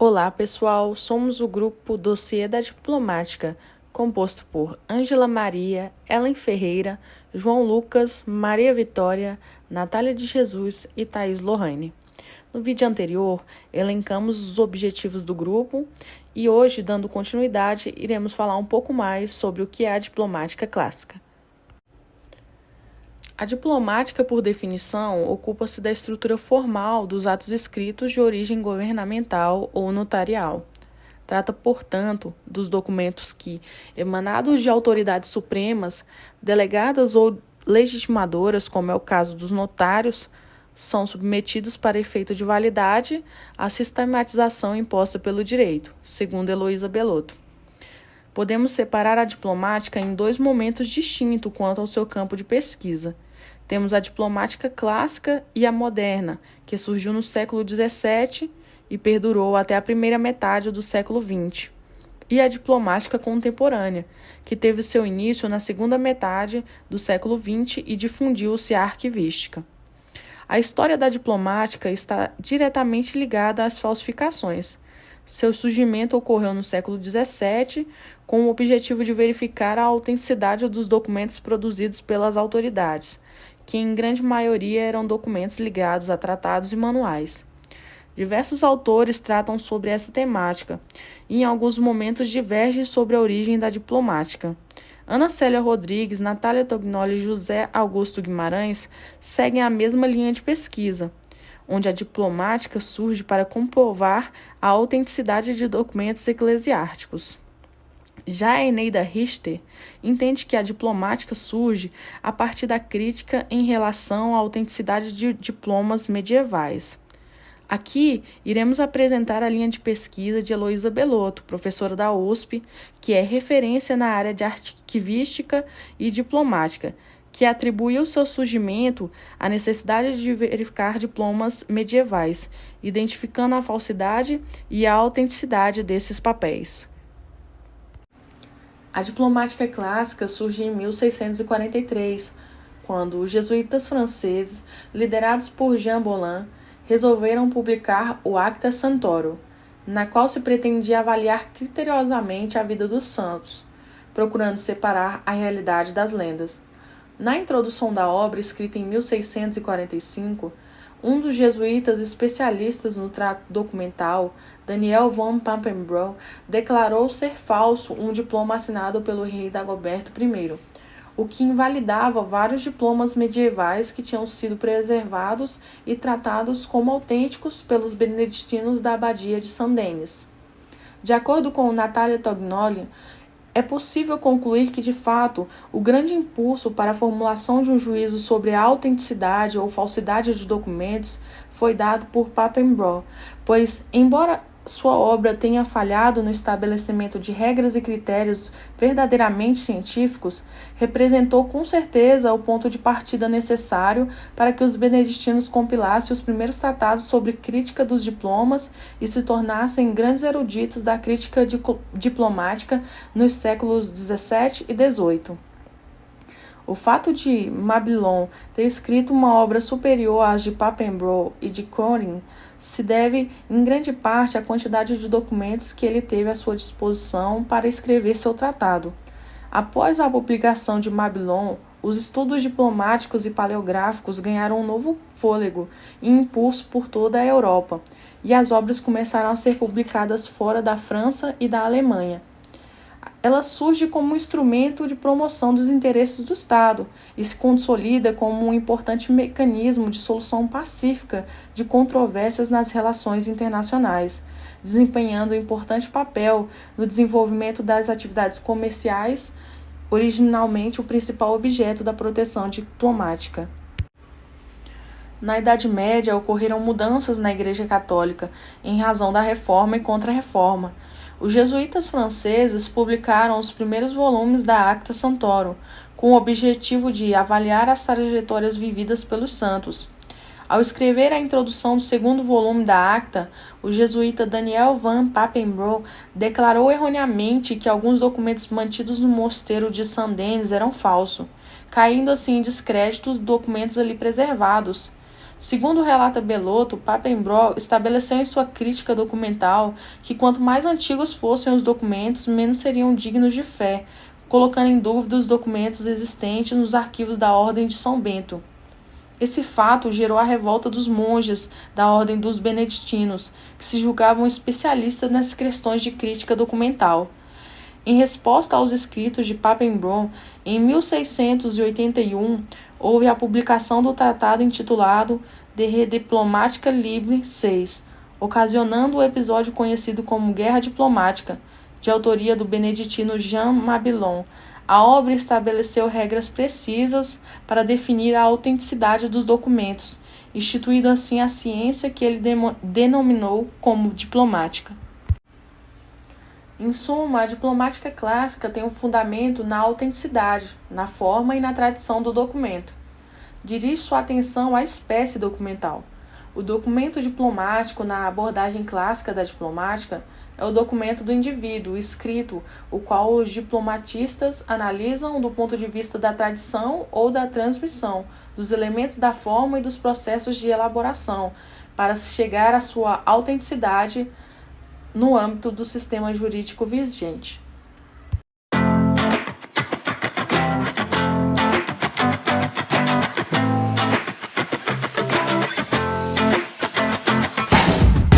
Olá, pessoal. Somos o grupo Dossiê da Diplomática, composto por Ângela Maria, Ellen Ferreira, João Lucas, Maria Vitória, Natália de Jesus e Thaís Lohane. No vídeo anterior, elencamos os objetivos do grupo e hoje, dando continuidade, iremos falar um pouco mais sobre o que é a diplomática clássica. A diplomática, por definição, ocupa-se da estrutura formal dos atos escritos de origem governamental ou notarial. Trata, portanto, dos documentos que, emanados de autoridades supremas, delegadas ou legitimadoras, como é o caso dos notários, são submetidos para efeito de validade à sistematização imposta pelo direito, segundo Heloísa Belotto. Podemos separar a diplomática em dois momentos distintos quanto ao seu campo de pesquisa. Temos a diplomática clássica e a moderna, que surgiu no século XVII e perdurou até a primeira metade do século XX. E a diplomática contemporânea, que teve seu início na segunda metade do século XX e difundiu-se à arquivística. A história da diplomática está diretamente ligada às falsificações. Seu surgimento ocorreu no século XVII, com o objetivo de verificar a autenticidade dos documentos produzidos pelas autoridades, que em grande maioria eram documentos ligados a tratados e manuais. Diversos autores tratam sobre essa temática e em alguns momentos divergem sobre a origem da diplomática. Ana Célia Rodrigues, Natália Tognoli e José Augusto Guimarães seguem a mesma linha de pesquisa, onde a diplomática surge para comprovar a autenticidade de documentos eclesiásticos. Já Eneida Richter entende que a diplomática surge a partir da crítica em relação à autenticidade de diplomas medievais. Aqui, iremos apresentar a linha de pesquisa de Heloísa Belotto, professora da USP, que é referência na área de arquivística e diplomática, que atribui o seu surgimento à necessidade de verificar diplomas medievais, identificando a falsidade e a autenticidade desses papéis. A diplomática clássica surge em 1643, quando os jesuítas franceses, liderados por Jean Bolin, resolveram publicar o Acta Santoro, na qual se pretendia avaliar criteriosamente a vida dos santos, procurando separar a realidade das lendas. Na introdução da obra, escrita em 1645, um dos jesuítas especialistas no trato documental, Daniel von Papenbroek, declarou ser falso um diploma assinado pelo rei Dagoberto I, o que invalidava vários diplomas medievais que tinham sido preservados e tratados como autênticos pelos beneditinos da abadia de Saint-Denis. De acordo com Natália Tognoli, é possível concluir que, de fato, o grande impulso para a formulação de um juízo sobre a autenticidade ou falsidade de documentos foi dado por Papenbroek, pois, embora sua obra tenha falhado no estabelecimento de regras e critérios verdadeiramente científicos, representou com certeza o ponto de partida necessário para que os beneditinos compilassem os primeiros tratados sobre crítica dos diplomas e se tornassem grandes eruditos da crítica diplomática nos séculos XVII e XVIII. O fato de Mabillon ter escrito uma obra superior às de Papenbroek e de Cronin se deve, em grande parte, à quantidade de documentos que ele teve à sua disposição para escrever seu tratado. Após a publicação de Mabillon, os estudos diplomáticos e paleográficos ganharam um novo fôlego e impulso por toda a Europa, e as obras começaram a ser publicadas fora da França e da Alemanha. Ela surge como um instrumento de promoção dos interesses do Estado e se consolida como um importante mecanismo de solução pacífica de controvérsias nas relações internacionais, desempenhando um importante papel no desenvolvimento das atividades comerciais, originalmente o principal objeto da proteção diplomática. Na Idade Média, ocorreram mudanças na Igreja Católica em razão da Reforma e Contra-Reforma. Os jesuítas franceses publicaram os primeiros volumes da Acta Santoro, com o objetivo de avaliar as trajetórias vividas pelos santos. Ao escrever a introdução do segundo volume da Acta, o jesuíta Daniel van Papenbroek declarou erroneamente que alguns documentos mantidos no mosteiro de Saint-Denis eram falsos, caindo assim em descrédito os documentos ali preservados. Segundo relata Bellotto, Pappenbrock estabeleceu em sua crítica documental que quanto mais antigos fossem os documentos, menos seriam dignos de fé, colocando em dúvida os documentos existentes nos arquivos da Ordem de São Bento. Esse fato gerou a revolta dos monges da Ordem dos Beneditinos, que se julgavam especialistas nas questões de crítica documental. Em resposta aos escritos de Pappenbrock, em 1681, houve a publicação do tratado intitulado De Re Diplomatica Libre VI, ocasionando o episódio conhecido como Guerra Diplomática, de autoria do beneditino Jean Mabillon. A obra estabeleceu regras precisas para definir a autenticidade dos documentos, instituindo assim a ciência que ele denominou como diplomática. Em suma, a diplomática clássica tem um fundamento na autenticidade, na forma e na tradição do documento. Dirige sua atenção à espécie documental. O documento diplomático, na abordagem clássica da diplomática, é o documento do indivíduo, escrito, o qual os diplomatistas analisam do ponto de vista da tradição ou da transmissão, dos elementos da forma e dos processos de elaboração, para chegar à sua autenticidade no âmbito do sistema jurídico vigente.